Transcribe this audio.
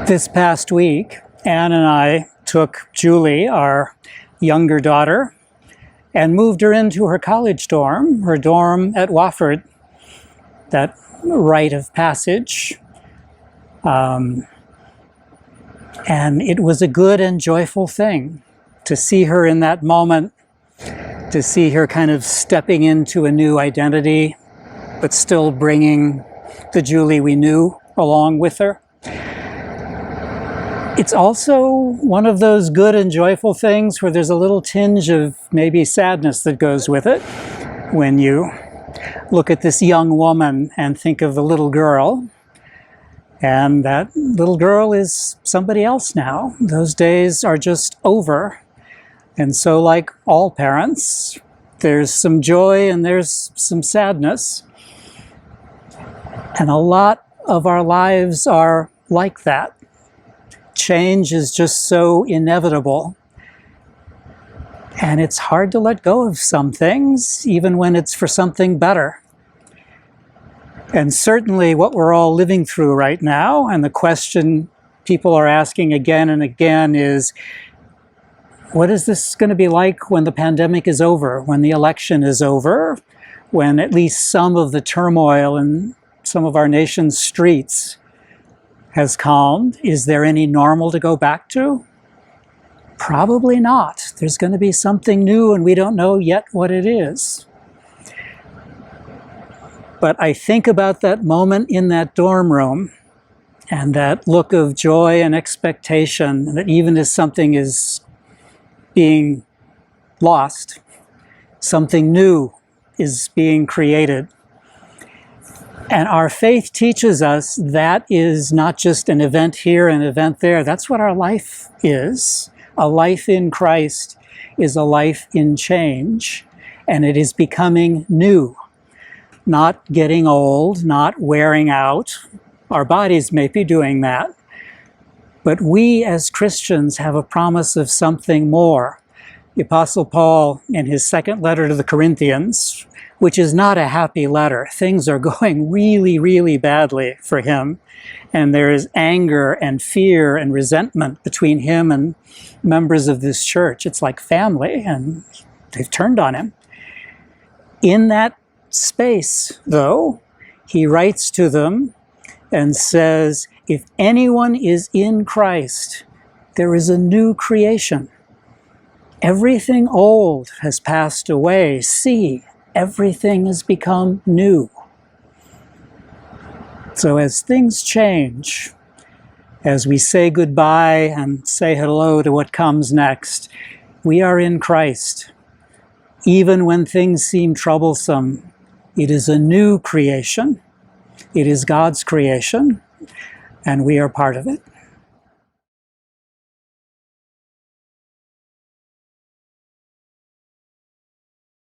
This past week, Anne and I took Julie, our younger daughter, and moved her into her college dorm, her dorm at Wofford, that rite of passage. And it was a good and joyful thing to see her in that moment, to see her kind of stepping into a new identity, but still bringing the Julie we knew along with her. It's also one of those good and joyful things where there's a little tinge of maybe sadness that goes with it when you look at this young woman and think of the little girl. And that little girl is somebody else now. Those days are just over. And so, like all parents, there's some joy and there's some sadness. And a lot of our lives are like that. Change is just so inevitable. And it's hard to let go of some things, even when it's for something better. And certainly what we're all living through right now, and the question people are asking again and again is, what is this going to be like when the pandemic is over, when the election is over, when at least some of the turmoil in some of our nation's streets has calmed? Is there any normal to go back to? Probably not. There's going to be something new and we don't know yet what it is. But I think about that moment in that dorm room and that look of joy and expectation that even as something is being lost, something new is being created. And our faith teaches us that is not just an event here, an event there. That's what our life is. A life in Christ is a life in change, and it is becoming new, not getting old, not wearing out. Our bodies may be doing that, but we as Christians have a promise of something more. The Apostle Paul, in his second letter to the Corinthians, which is not a happy letter. Things are going really, really badly for him. And there is anger and fear and resentment between him and members of this church. It's like family, and they've turned on him. In that space, though, he writes to them and says, if anyone is in Christ, there is a new creation. Everything old has passed away. See, everything has become new. So as things change, as we say goodbye and say hello to what comes next, we are in Christ. Even when things seem troublesome, it is a new creation. It is God's creation, and we are part of it.